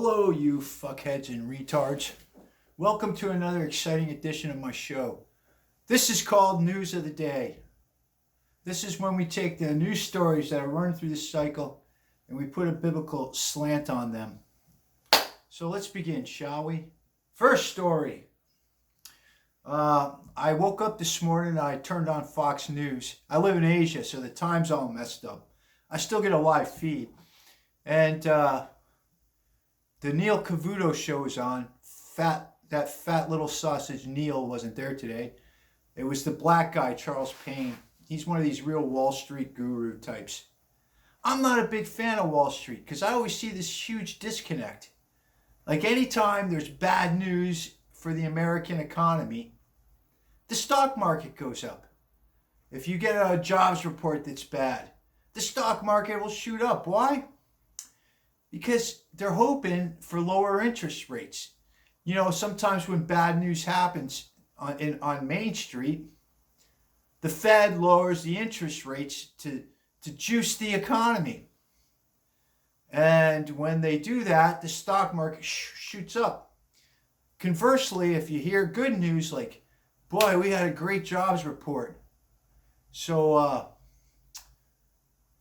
Hello, you fuckheads and retards. Welcome to another exciting edition of my show. This is called News of the Day. This is when we take the news stories that are running through this cycle and we put a biblical slant on them. So let's begin, shall we? First story. I woke up this morning and I turned on Fox News. I live in Asia, so the time's all messed up. I still get a live feed. And the Neil Cavuto show is on. That fat little sausage Neil wasn't there today. It was the black guy, Charles Payne. He's one of these real Wall Street guru types. I'm not a big fan of Wall Street because I always see this huge disconnect. Like anytime there's bad news for the American economy, the stock market goes up. If you get a jobs report that's bad, the stock market will shoot up. Why? Because they're hoping for lower interest rates. You know, sometimes when bad news happens on Main Street, the Fed lowers the interest rates to juice the economy. And when they do that, the stock market shoots up. Conversely, if you hear good news like, boy, we had a great jobs report. So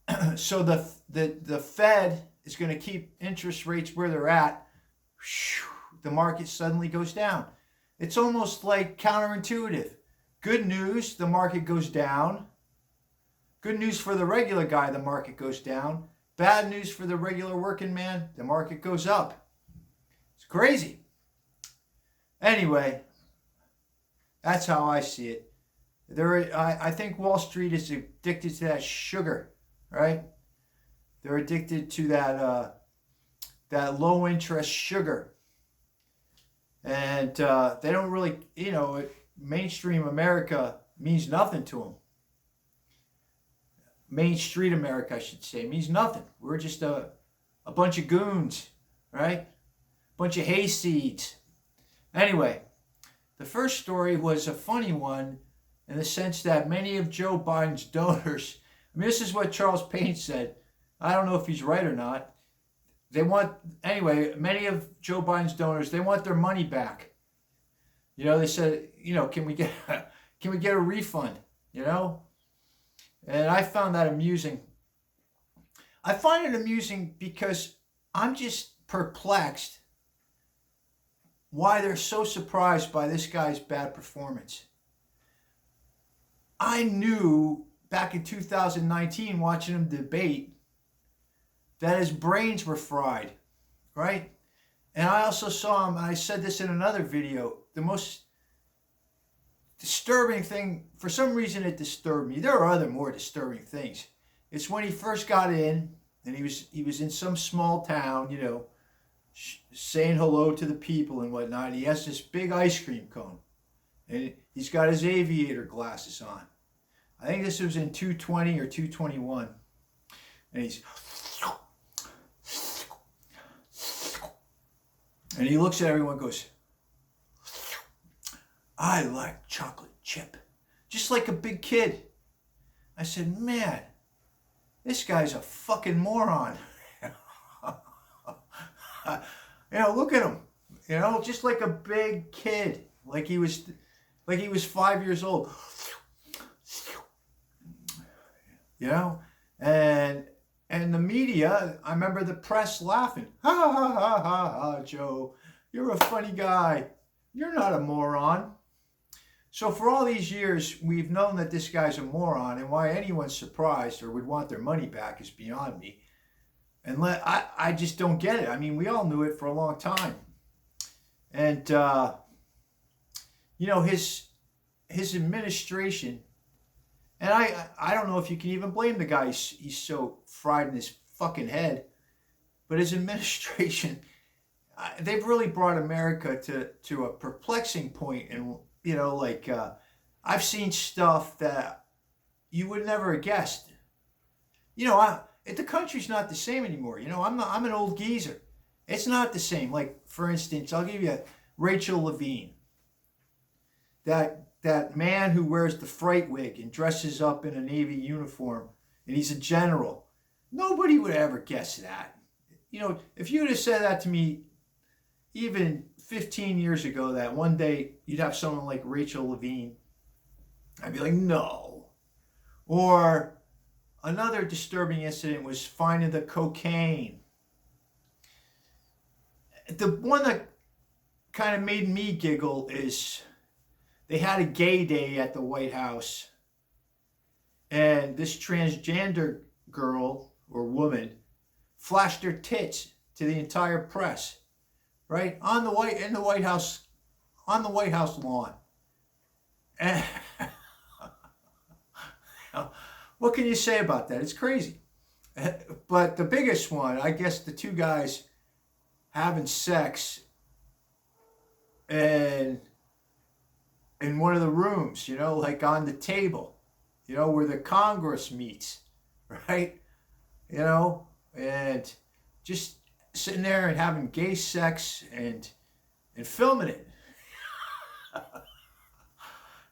the Fed is going to keep interest rates where they're at. The market suddenly goes down. It's almost like counterintuitive. Good news, the market goes down. Good news for the regular guy, the market goes down. Bad news for the regular working man, the market goes up. It's crazy. Anyway, that's how I see it. I think Wall Street is addicted to that sugar, right? They're addicted to that low interest sugar. And they don't really, mainstream America means nothing to them. Main Street America, I should say, means nothing. We're just a bunch of goons, right? Bunch of hayseeds. Anyway, the first story was a funny one in the sense that many of Joe Biden's donors, this is what Charles Payne said. I don't know if he's right or not. Many of Joe Biden's donors, they want their money back. They said, can we get a refund? And I found that amusing. I find it amusing because I'm just perplexed why they're so surprised by this guy's bad performance. I knew back in 2019 watching him debate that his brains were fried, right? And I also saw him, I said this in another video, the most disturbing thing, for some reason it disturbed me. There are other more disturbing things. It's when he first got in, and he was in some small town, saying hello to the people and whatnot. He has this big ice cream cone, and he's got his aviator glasses on. I think this was in 220 or 221. And he looks at everyone and goes, I like chocolate chip. Just like a big kid. I said, man, this guy's a fucking moron. Look at him. Just like a big kid. Like he was 5 years old. And the media, I remember the press laughing. Ha ha ha ha ha, Joe. You're a funny guy. You're not a moron. So for all these years, we've known that this guy's a moron, and why anyone's surprised or would want their money back is beyond me. And I just don't get it. I mean, we all knew it for a long time. And, his administration, and I don't know if you can even blame the guy. He's so fried in his fucking head. But his administration, they've really brought America to a perplexing point. And, I've seen stuff that you would never have guessed. The country's not the same anymore. I'm an old geezer. It's not the same. Like, for instance, I'll give you Rachel Levine. That man who wears the fright wig and dresses up in a Navy uniform, and he's a general. Nobody would ever guess that. If you would have said that to me even 15 years ago that one day you'd have someone like Rachel Levine. I'd be like, no. Or another disturbing incident was finding the cocaine. The one that kind of made me giggle is they had a gay day at the White House, and this transgender girl or woman flashed her tits to the entire press, right on the White House lawn. And what can you say about that? It's crazy. But the biggest one, I guess, the two guys having sex in one of the rooms, like on the table, where the Congress meets, right? And just sitting there and having gay sex and filming it.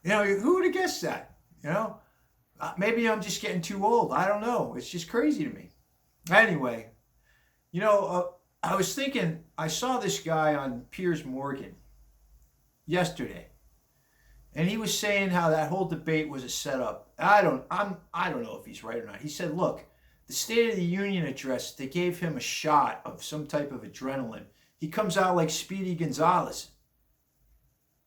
Who would have guessed that? Maybe I'm just getting too old. I don't know. It's just crazy to me. Anyway, I was thinking, I saw this guy on Piers Morgan yesterday, and he was saying how that whole debate was a setup. I don't know if he's right or not. He said, look, the State of the Union address, they gave him a shot of some type of adrenaline. He comes out like Speedy Gonzales.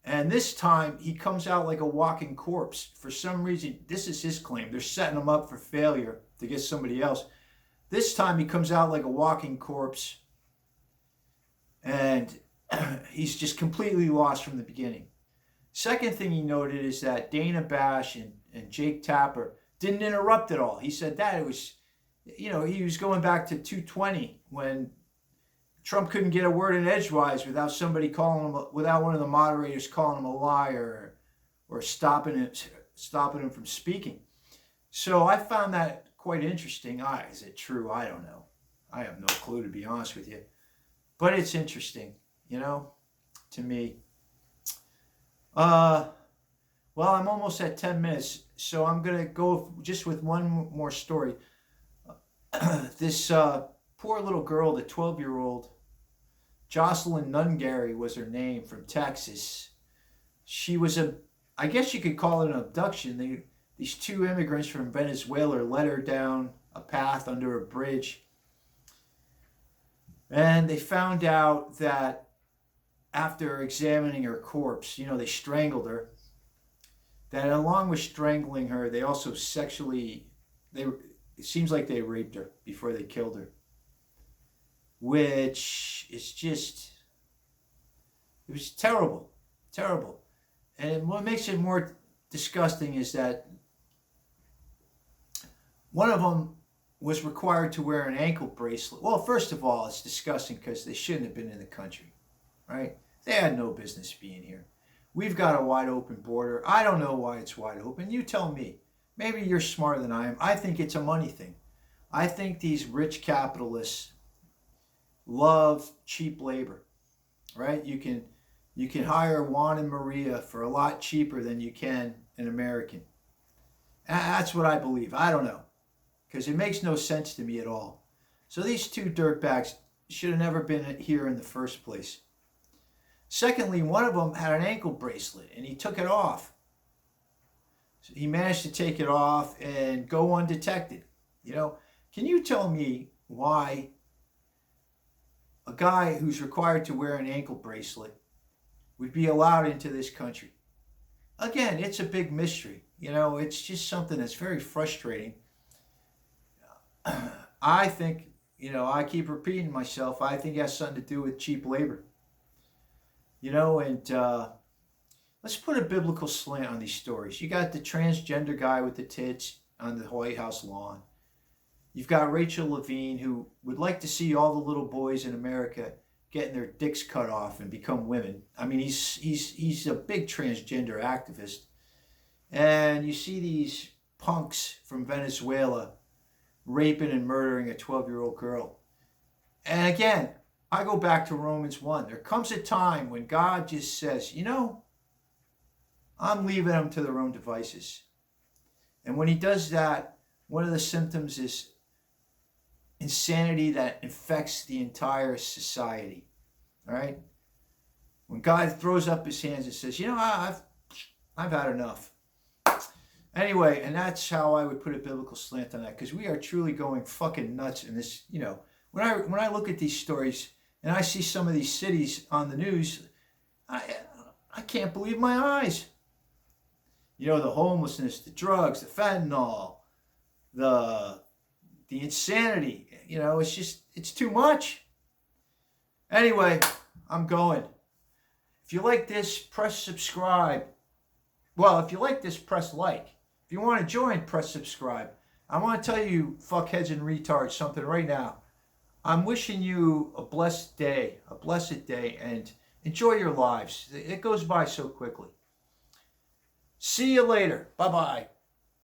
And this time, he comes out like a walking corpse. For some reason, this is his claim. They're setting him up for failure to get somebody else. This time, he comes out like a walking corpse. And he's just completely lost from the beginning. Second thing he noted is that Dana Bash and Jake Tapper didn't interrupt at all. He said that it was, he was going back to 220 when Trump couldn't get a word in edgewise without without one of the moderators calling him a liar or stopping him from speaking. So I found that quite interesting. Is it true? I don't know. I have no clue, to be honest with you. But it's interesting, to me. Well, I'm almost at 10 minutes, so I'm going to go just with one more story. This poor little girl, the 12-year-old, Jocelyn Nungaray was her name, from Texas. She was I guess you could call it an abduction. These two immigrants from Venezuela led her down a path under a bridge. And they found out that after examining her corpse, they strangled her. That along with strangling her, they also it seems like they raped her before they killed her. Which is it was terrible, terrible. And what makes it more disgusting is that one of them was required to wear an ankle bracelet. Well, first of all, it's disgusting because they shouldn't have been in the country, right? They had no business being here. We've got a wide open border. I don't know why it's wide open. You tell me. Maybe you're smarter than I am. I think it's a money thing. I think these rich capitalists love cheap labor, right? You can hire Juan and Maria for a lot cheaper than you can an American. That's what I believe. I don't know, because it makes no sense to me at all. So these two dirtbags should have never been here in the first place. Secondly, one of them had an ankle bracelet, and he took it off. So he managed to take it off and go undetected. Can you tell me why a guy who's required to wear an ankle bracelet would be allowed into this country? Again, it's a big mystery. It's just something that's very frustrating. I think, I keep repeating myself, I think it has something to do with cheap labor. Let's put a biblical slant on these stories. You got the transgender guy with the tits on the White House lawn. You've got Rachel Levine, who would like to see all the little boys in America getting their dicks cut off and become women. I mean, he's a big transgender activist. And you see these punks from Venezuela raping and murdering a 12-year-old girl. And again, I go back to Romans 1. There comes a time when God just says, I'm leaving them to their own devices. And when he does that, one of the symptoms is insanity that infects the entire society. All right? When God throws up his hands and says, you know, I've had enough. Anyway, and that's how I would put a biblical slant on that, because we are truly going fucking nuts in this. You know, when I look at these stories and I see some of these cities on the news, I can't believe my eyes. You know, the homelessness, the drugs, the fentanyl, the insanity. You know, it's too much. Anyway, I'm going. If you like this, press subscribe. Well, if you like this, press like. If you want to join, press subscribe. I want to tell you, fuckheads and retards, something right now. I'm wishing you a blessed day, and enjoy your lives. It goes by so quickly. See you later. Bye-bye.